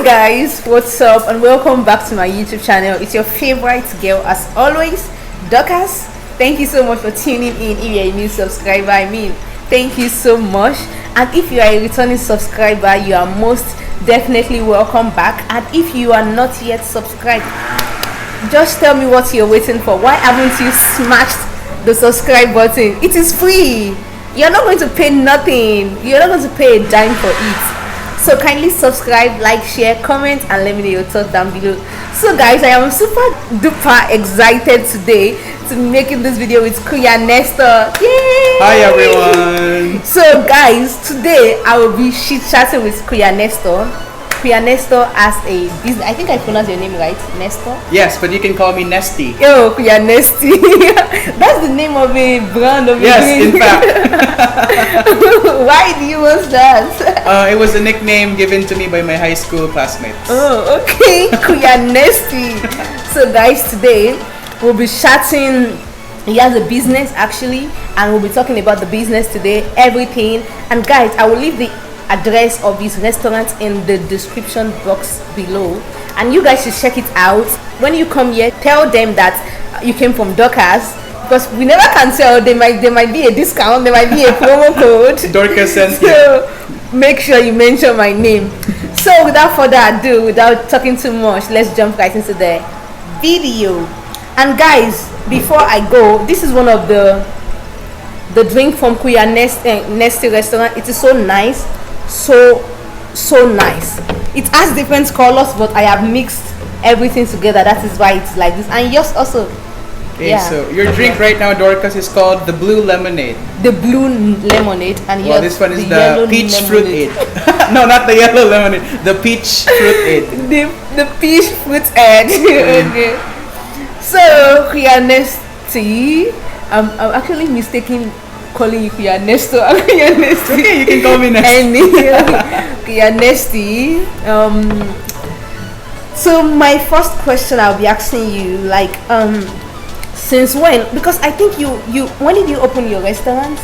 Guys, what's up and welcome back to my YouTube channel. It's your favorite girl as always, Dorcas. Thank you so much for tuning in. If you're a new subscriber, thank you so much. And if you are a returning subscriber, you are most definitely welcome back. And if you are not yet subscribed, just tell me what you're waiting for. Why haven't you smashed the subscribe button? It is free. You're not going to pay nothing. You're not going to pay a dime for it. So kindly subscribe, like, share, comment, and let me know your thoughts down below. So guys, I am super duper excited today to be making this video with Kuya Nestor. Yay! Hi everyone. So guys, today I will be chit-chatting with Kuya Nestor. Kuya Nestor as a business. I think I pronounced your name right, Nestor? Yes, but you can call me Nesty. Oh, Kuya Nesty. That's the name of a brand of a drink. In fact. Why do you want that? It was a nickname given to me by my high school classmates. Oh, okay. Kuya Nesty. So guys, today we'll be chatting. He has a business actually, and we'll be talking about the business today, everything. And guys, I will leave the address of his restaurant in the description box below, and you guys should check it out. When you come here, tell them that you came from Dorcas, because we never can tell. There might be a discount, there might be a promo code. Dorcas sent you. So make sure you mention my name. So without further ado, without talking too much, let's jump right into the video. And guys, before I go, this is one of the drink from Kuya Nesty restaurant. It is so nice, so nice. It has different colors, but I have mixed everything together. That is why it's like this. And yours also. Okay, yeah. So your drink right now, Dorcas, is called the Blue Lemonade. The Blue Lemonade, and well, this one is the Peach Fruit Aid. No, not the yellow lemonade. The Peach Fruit Aid. The Peach Fruit Aid. Okay. So Kuya Nesty, I'm actually mistaking calling you Kuya Nestor. Kuya Nesty. Okay, you can call me Nesty. Kuya Nesty. So my first question I'll be asking you, like, since when? Because I think you when did you open your restaurant?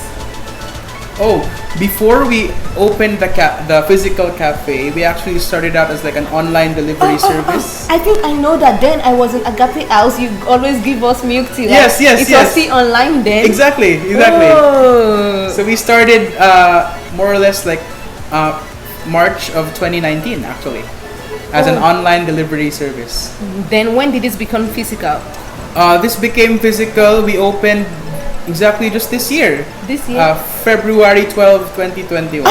Oh, before we opened the physical cafe, we actually started out as like an online delivery service. I think I know that. Then I was in Agape House. You always give us milk tea. Right? Yes. It was tea online then. Exactly. Oh. So we started more or less like March of 2019 actually, as an online delivery service. Then when did this become physical? This became physical. We opened exactly just this year. This year? February 12, 2021.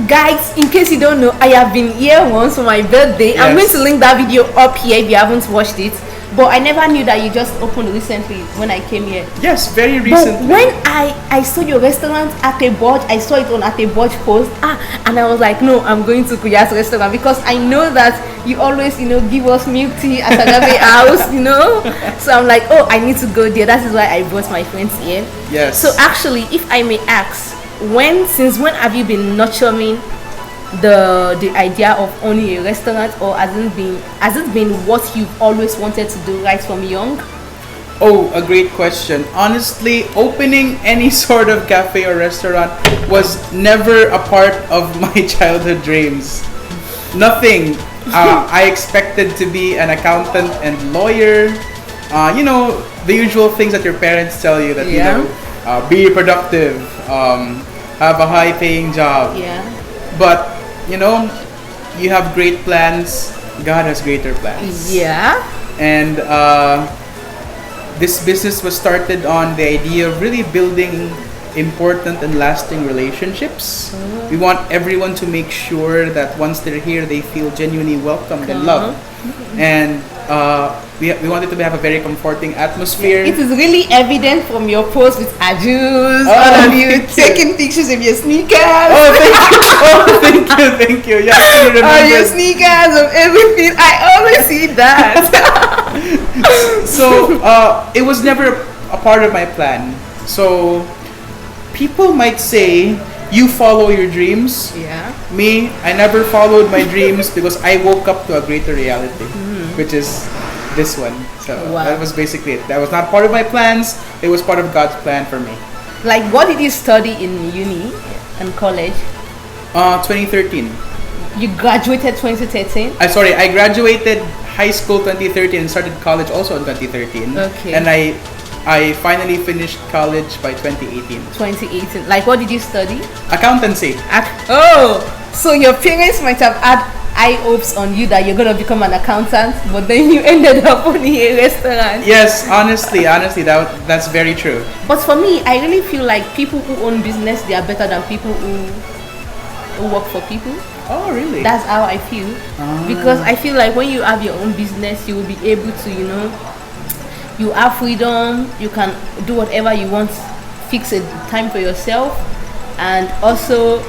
Guys, in case you don't know, I have been here once for my birthday. Yes. I'm going to link that video up here if you haven't watched it. But I never knew that you just opened recently when I came here. Yes, very recently. But when I saw your restaurant at a board, I saw it on at a board post. And I was like, no, I'm going to Kuya's restaurant, because I know that you always, give us milk tea at Agape House, So I'm like, oh, I need to go there. That is why I brought my friends here. Yes. So actually, if I may ask, since when have you been nurturing the idea of owning a restaurant, or has it been what you've always wanted to do right from young? Oh, a great question. Honestly, opening any sort of cafe or restaurant was never a part of my childhood dreams. Nothing. I expected to be an accountant and lawyer. The usual things that your parents tell you that be productive, have a high-paying job. Yeah. But you have great plans. God has greater plans. Yeah. And this business was started on the idea of really building important and lasting relationships. We want everyone to make sure that once they're here, they feel genuinely welcomed and loved. And we wanted to have a very comforting atmosphere. It is really evident from your post with Ajus, all of you taking pictures of your sneakers. Thank you. Yeah, I remember. Oh, your sneakers, of everything. I always see that. So it was never a part of my plan. So people might say, you follow your dreams. Yeah. Me, I never followed my dreams because I woke up to a greater reality, which is this one. So that was basically it. That was not part of my plans. It was part of God's plan for me. Like, what did you study in uni and college? 2013. You graduated 2013? I graduated high school 2013 and started college also in 2013. Okay. And I finally finished college by 2018. 2018. Like, what did you study? Accountancy. Oh, so your parents might have had high hopes on you that you're gonna become an accountant, but then you ended up owning a restaurant. Yes, honestly, that's very true. But for me, I really feel like people who own business, they are better than people who work for people. Oh, really? That's how I feel. Because I feel like when you have your own business, you will be able to, you have freedom, you can do whatever you want, fix a time for yourself, and also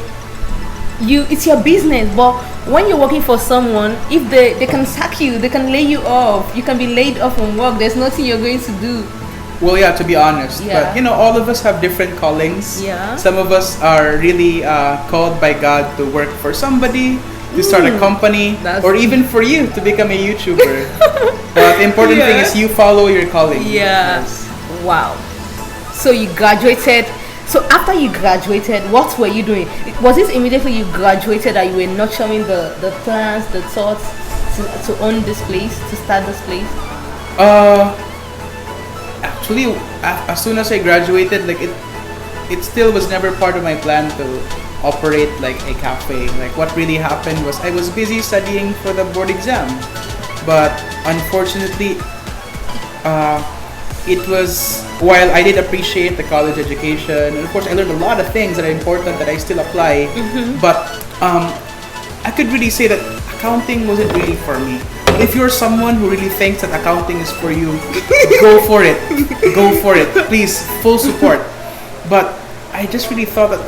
it's your business. But when you're working for someone, if they can sack you, they can lay you off, you can be laid off from work, there's nothing you're going to do. Well, yeah, to be honest. Yeah. But, all of us have different callings. Yeah. Some of us are really called by God to work for somebody, to start a company, or even for you to become a YouTuber. But the important thing is you follow your calling. Yeah. Yes. Wow. So you graduated. So after you graduated, what were you doing? Was it immediately you graduated that you were nurturing the plans, the thoughts to own this place, to start this place? Actually, as soon as I graduated, like it still was never part of my plan to operate like a cafe. Like what really happened was I was busy studying for the board exam, but unfortunately, it was, while I did appreciate the college education, and of course I learned a lot of things that are important that I still apply, but I could really say that accounting wasn't really for me. If you're someone who really thinks that accounting is for you, go for it. Go for it. Please, full support. But I just really thought that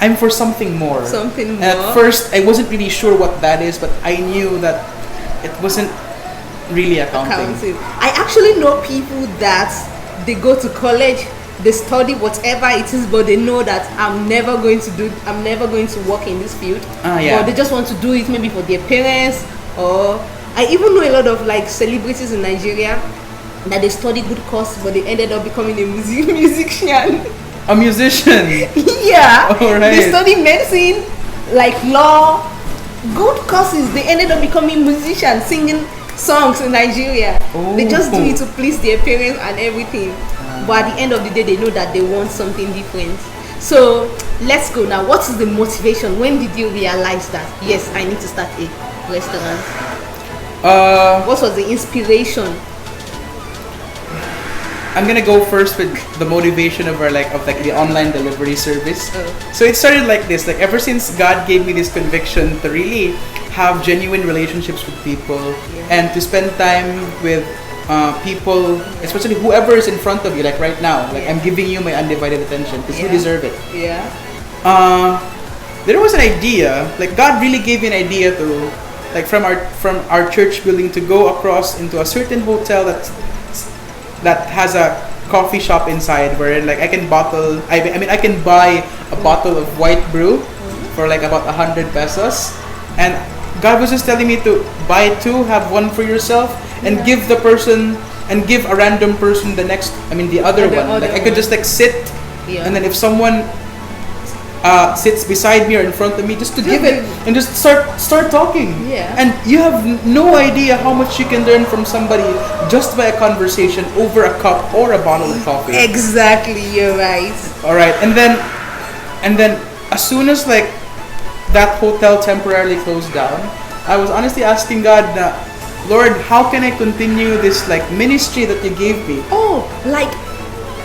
I'm for something more. Something more. And at first, I wasn't really sure what that is, but I knew that it wasn't really accounting. I actually know people that they go to college, they study whatever it is, but they know that I'm never going to work in this field. Yeah. Or they just want to do it maybe for their parents. Or I even know a lot of like celebrities in Nigeria that they studied good course, but they ended up becoming a musician. A musician? Yeah. All right. They study medicine, like law, good courses. They ended up becoming musicians, singing songs in Nigeria. Oh. They just do it to please their parents and everything. But at the end of the day, they know that they want something different. So let's go now. What is the motivation? When did you realize that yes, I need to start a restaurant? What was the inspiration? I'm gonna go first with the motivation of the online delivery service. So it started like this. Like ever since God gave me this conviction to really have genuine relationships with people and to spend time with people, especially whoever is in front of you. Like right now, like I'm giving you my undivided attention because you deserve it. Yeah. There was an idea. Like God really gave me an idea to, like from our church building, to go across into a certain hotel that has a coffee shop inside where like I can buy a bottle of white brew for like about 100 pesos, and God was just telling me to buy two, have one for yourself, and give a random person the other one. Like I could just like sit, and then if someone sits beside me or in front of me, just to give it and just start talking. And you have no idea how much you can learn from somebody just by a conversation over a cup or a bottle of coffee. Exactly, you're right. All right, and then as soon as like that hotel temporarily closed down, I was honestly asking God, Lord, how can I continue this like ministry that you gave me? Oh, like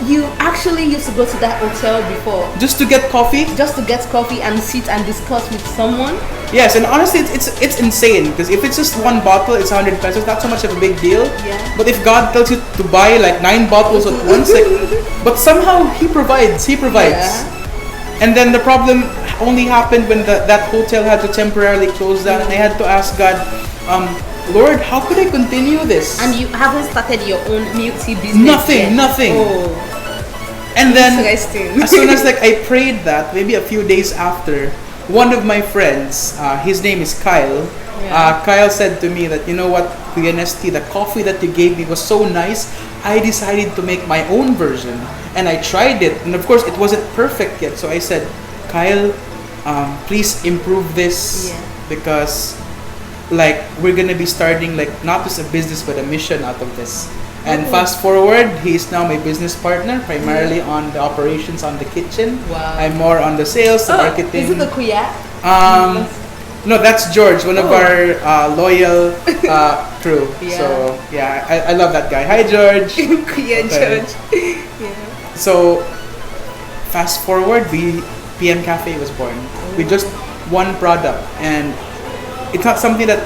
you actually used to go to that hotel before just to get coffee? Just to get coffee and sit and discuss with someone? Yes, and honestly, it's insane because if it's just one bottle, it's 100 pesos. Not so much of a big deal. But if God tells you to buy like 9 bottles at once, but somehow He provides. And then the problem only happened when that hotel had to temporarily close down, and I had to ask God, Lord, how could I continue this? And you haven't started your own milktea business Nothing. Oh. And then as soon as like I prayed that, maybe a few days after, one of my friends, his name is Kyle. Kyle said to me that, you know what, Kuya Nesty, the coffee that you gave me was so nice, I decided to make my own version. And I tried it, and of course it wasn't perfect yet. So I said, Kyle, please improve this because like we're gonna be starting like not just a business but a mission out of this. And fast forward, he's now my business partner, primarily on the operations on the kitchen. Wow. I'm more on the sales, the marketing. Is it the kuya? No, that's George, one of our loyal crew. So yeah, I love that guy. Hi, George. Kuya George. So fast forward, PM Café was born with just one product, and it's not something that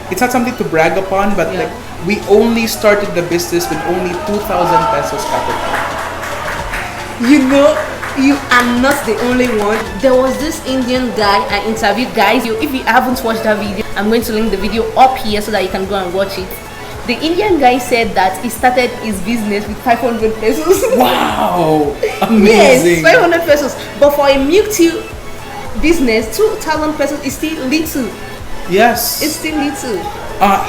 it's not something to brag upon, but like we only started the business with only 2,000 pesos capital. You know, you are not the only one. There was this Indian guy I interviewed. Guys, if you haven't watched that video, I'm going to link the video up here so that you can go and watch it. The Indian guy said that he started his business with 500 pesos. Wow, amazing. Yes, 500 pesos. But for a milk tea business, 2,000 pesos is still little. Yes, it's still little.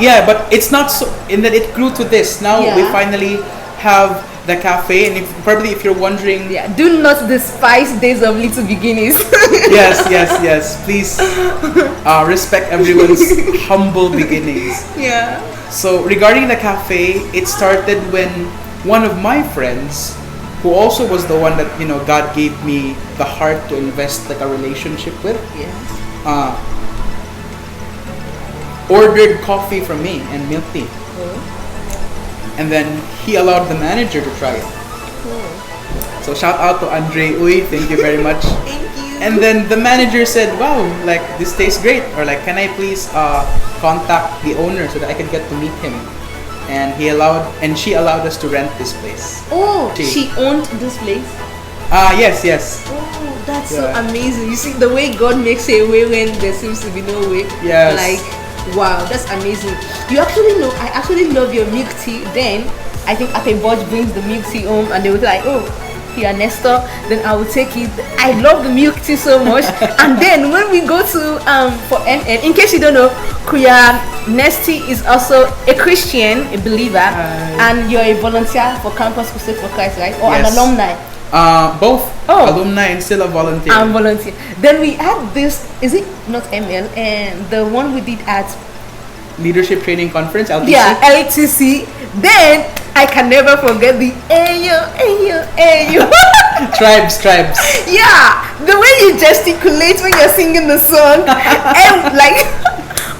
Yeah, but it's not so. In that it grew to this. Now we finally have the cafe, and probably if you're wondering, do not despise days of little beginnings. yes. Please respect everyone's humble beginnings. Yeah. So regarding the cafe, it started when one of my friends, who also was the one that God gave me the heart to invest like a relationship with, ordered coffee from me and milk tea. And then he allowed the manager to try it. So shout out to Andre Uy, thank you very much. Thank you. And then the manager said, wow, like this tastes great, or like can I please contact the owner so that I can get to meet him. And she allowed us to rent this place. Oh, she owned this place? Yes. Oh, that's so amazing. You see the way God makes a way when there seems to be no way. Yes. Like, wow, that's amazing. You actually know, I actually love your milk tea. Then I think Ate Bodge brings the milk tea home and they would like, oh, here Nestor, then I will take it. I love the milk tea so much. And then when we go to for NN, in case you don't know, Kuya Nesty is also a Christian, a believer, and you're a volunteer for Campus Crusade for Christ, right? Or an alumni? Both. Alumni and still a volunteer. I'm volunteer. Then we had this, is it not ML, and the one we did at Leadership Training Conference, LTC? Yeah, LTC. Then I can never forget the ayo. Tribes. Yeah, the way you gesticulate when you're singing the song, and like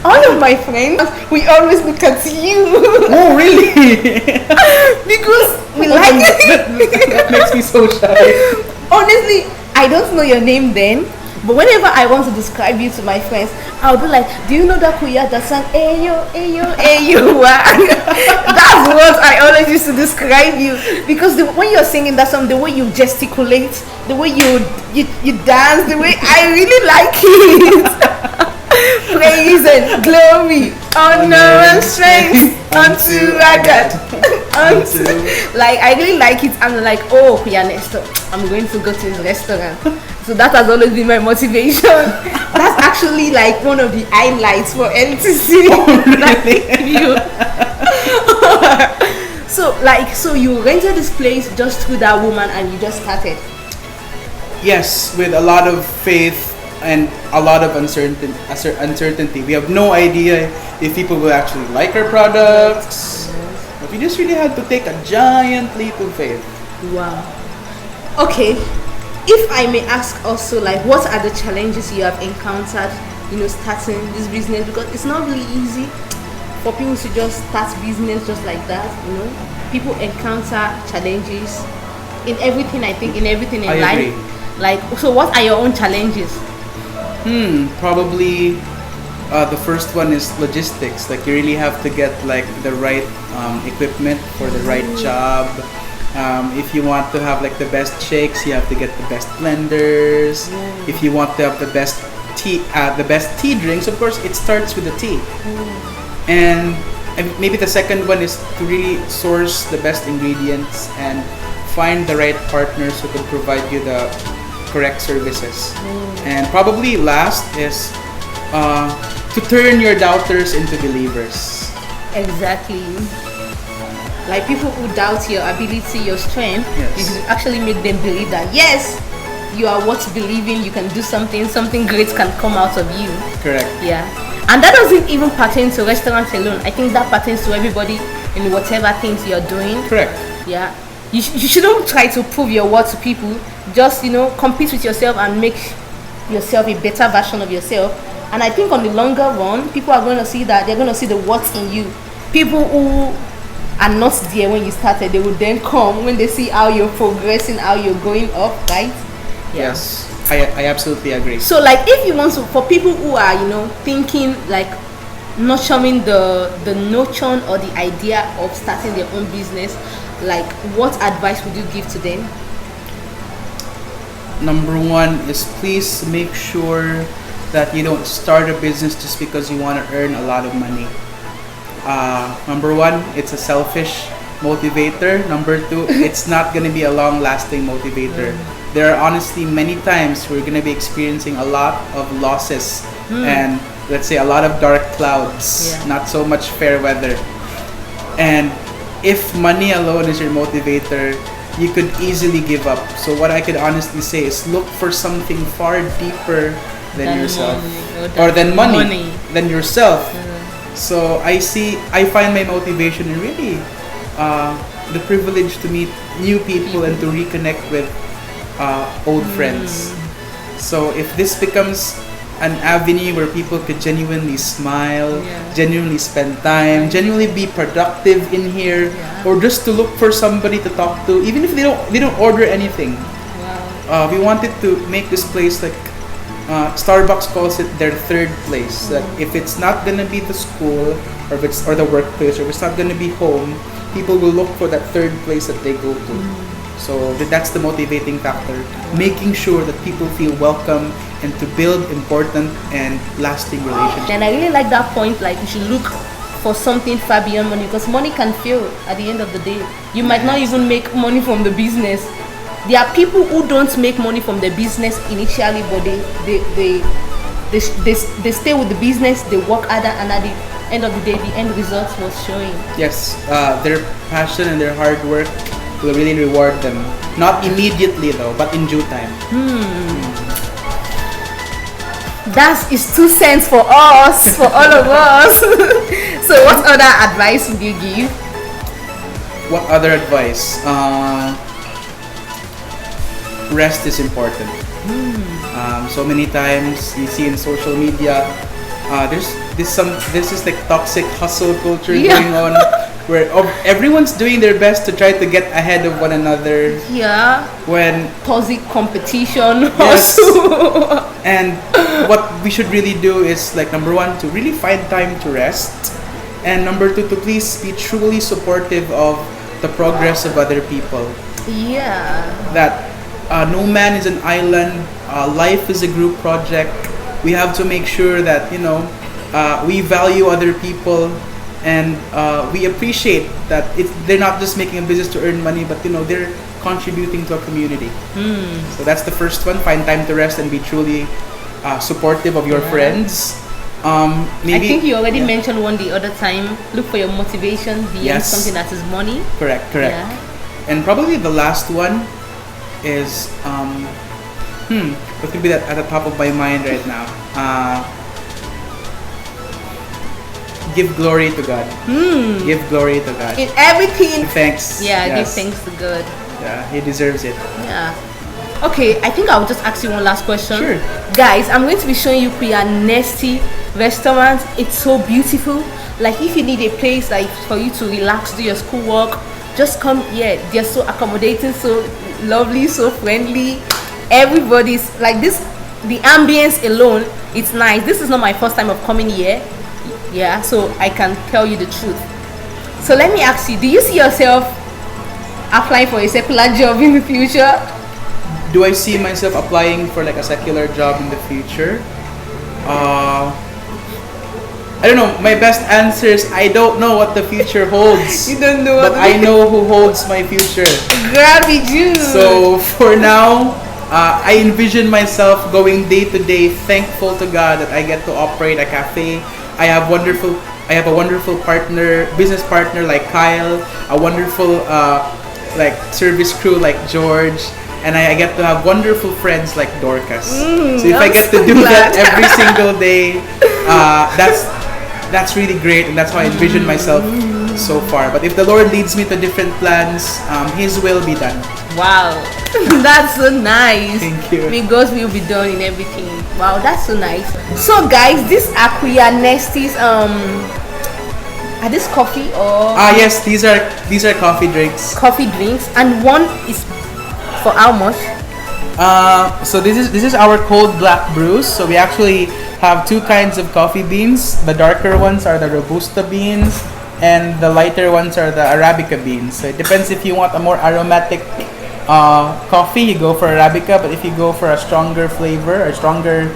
all of my friends, we always look at you. Oh, really? Because we like it. That makes me so shy. Honestly, I don't know your name then. But whenever I want to describe you to my friends, I'll be like, do you know that kuya that sang ayo? That's what I always used to describe you. Because when you're singing that song, the way you gesticulate, the way you dance, the way I really like it. Praise and glory, honor and strength unto our God. Like, I really like it. I'm like, oh, Kuya Nestor, I'm going to go to his restaurant. So that has always been my motivation. That's actually like one of the highlights for LTC. So you rented this place just through that woman and you just started? Yes, with a lot of faith and a lot of uncertainty. We have no idea if people will actually like our products. But we just really had to take a giant leap of faith. Wow. Okay. If I may ask also, like, what are the challenges you have encountered, starting this business? Because it's not really easy for people to just start business just like that, People encounter challenges in everything, I think, in everything in life. Agree. Like, so what are your own challenges? Probably the first one is logistics. Like, you really have to get like the right equipment for the right job. If you want to have like the best shakes, you have to get the best blenders. If you want to have the best tea drinks, of course it starts with the tea. And maybe the second one is to really source the best ingredients and find the right partners who can provide you the correct services. And probably last is to turn your doubters into believers. Exactly. Like, people who doubt your ability, your strength, you should actually make them believe that yes, you are what you believe in, you can do something great can come out of you. Correct. Yeah. And that doesn't even pertain to restaurants alone. I think that pertains to everybody in whatever things you're doing. Correct. Yeah. You shouldn't try to prove your worth to people. Just, compete with yourself and make yourself a better version of yourself. And I think on the longer run, people are going to see that. They're going to see the worth in you. People who are not there when you started, they will then come when they see how you're progressing, how you're going up, right? Yeah. Yes, I absolutely agree. So, like, if you want to, for people who are, thinking, like, nurturing the notion or the idea of starting their own business, like, what advice would you give to them? Number one is, please make sure that you don't start a business just because you want to earn a lot of money. Number one, it's a selfish motivator. Number two, it's not going to be a long-lasting motivator. There are honestly many times we're going to be experiencing a lot of losses and, let's say, a lot of dark clouds, not so much fair weather. And if money alone is your motivator, you could easily give up. So what I could honestly say is, look for something far deeper than yourself, or than money, than yourself. So I find my motivation in really the privilege to meet new people and to reconnect with old friends. So if this becomes an avenue where people could genuinely smile, genuinely spend time, genuinely be productive in here, or just to look for somebody to talk to, even if they don't order anything. We wanted to make this place like Starbucks calls it their third place. That if it's not gonna be the school or the workplace, or if it's not gonna be home, people will look for that third place that they go to. So that's the motivating factor, making sure that people feel welcome and to build important and lasting relationships. And I really like that point, like you should look for something far beyond money, because money can fail at the end of the day. You might not even make money from the business. There are people who don't make money from the business initially, but they stay with the business, they work harder, and at the end of the day, the end result was showing. Yes, their passion and their hard work will really reward them. Not immediately though, but in due time. That is 2 cents for us, for all of us. So what other advice would you give? What other advice? Rest is important. So many times you see in social media, there's this like toxic hustle culture going on, where everyone's doing their best to try to get ahead of one another. Yeah. When toxic competition. Yes. And what we should really do is, like, number one, to really find time to rest, and number two, to please be truly supportive of the progress of other people. Yeah. That no man is an island. Life is a group project. We have to make sure that we value other people, and we appreciate that they're not just making a business to earn money, but they're contributing to a community. So that's the first one. Find time to rest and be truly supportive of your friends. Maybe, I think you already mentioned one the other time. Look for your motivation beyond something that is money. Correct. Yeah. And probably the last one is what could be that at the top of my mind right now? Give glory to God. Give glory to God. In everything. Thanks. Yeah, give thanks to God. Yeah, He deserves it. Yeah. Okay, I think I'll just ask you one last question. Sure. Guys, I'm going to be showing you Priya Nesty restaurant. It's so beautiful. Like, if you need a place like for you to relax, do your schoolwork, just come here. They're so accommodating, so lovely, so friendly. Everybody's like this. The ambience alone, it's nice. This is not my first time of coming here. Yeah, so I can tell you the truth. So let me ask you, do you see yourself applying for a secular job in the future? Do I see myself applying for like a secular job in the future? I don't know. My best answer is I don't know what the future holds. You don't know, but I know who holds my future. Grabby Jude. So for now, I envision myself going day to day, thankful to God that I get to operate a cafe. I have a wonderful business partner like Kyle, a wonderful like service crew like George, and I get to have wonderful friends like Dorcas. So if I I'm get so to do glad. that every single day, that's really great, and that's how I envision myself so far. But if the Lord leads me to different plans, His will be done. Wow, that's so nice. Thank you. May God's will be done in everything. Wow, that's so nice. So guys, these are Kuya Nesties. Are this coffee or Yes, these are coffee drinks. coffee drinks? And one is for how much? So this is our cold black brews. So we actually have two kinds of coffee beans. The darker ones are the Robusta beans, and the lighter ones are the Arabica beans. So it depends if you want a more aromatic coffee, you go for Arabica. But if you go for a stronger flavor, a stronger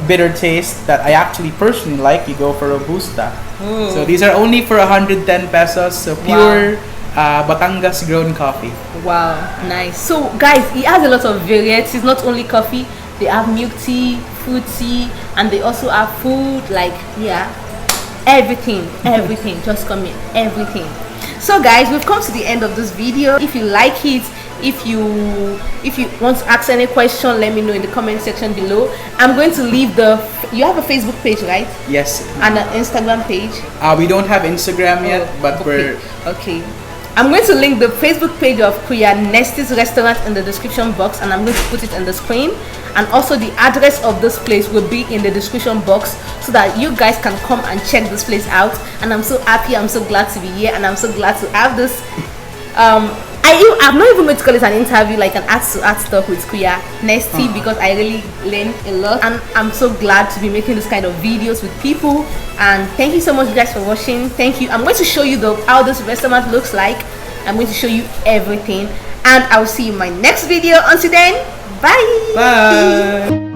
bitter taste that I actually personally like, you go for Robusta. So these are only for 110 pesos. So pure Batangas grown coffee. Wow, nice. So guys, it has a lot of varieties. Not only coffee, they have milk tea, fruit tea, and they also have food, like everything just come in, everything. So guys, we've come to the end of this video. If you like it, if you want to ask any question, let me know in the comment section below. I'm going to leave you have a Facebook page, right? Yes. And an Instagram page. We don't have Instagram yet, but okay. Okay, I'm going to link the Facebook page of Kuya Nesties restaurant in the description box, and I'm going to put it on the screen. And also the address of this place will be in the description box, so that you guys can come and check this place out. And I'm so happy, I'm so glad to be here, and I'm so glad to have this I'm not even going to call it an interview, like an art to art talk with Kuya Nesty, because I really learned a lot, and I'm so glad to be making this kind of videos with people. And thank you so much guys for watching. Thank you. I'm going to show you how this restaurant looks like. I'm going to show you everything, and I'll see you in my next video. Until then, bye. Bye.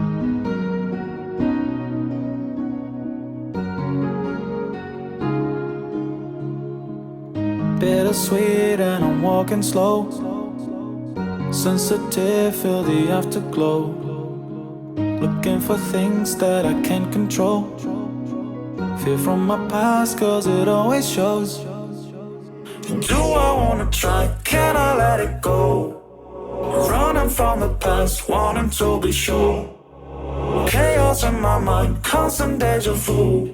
Bittersweet and I'm walking slow. Sensitive, feel the afterglow. Looking for things that I can't control. Fear from my past, cause it always shows. Do I wanna try? Can I let it go? Running from the past, wanting to be sure. Chaos in my mind, constant deja vu.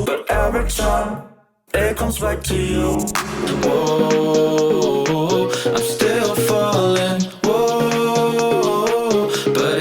But every time it comes back to you. Whoa, I'm still falling. Whoa, but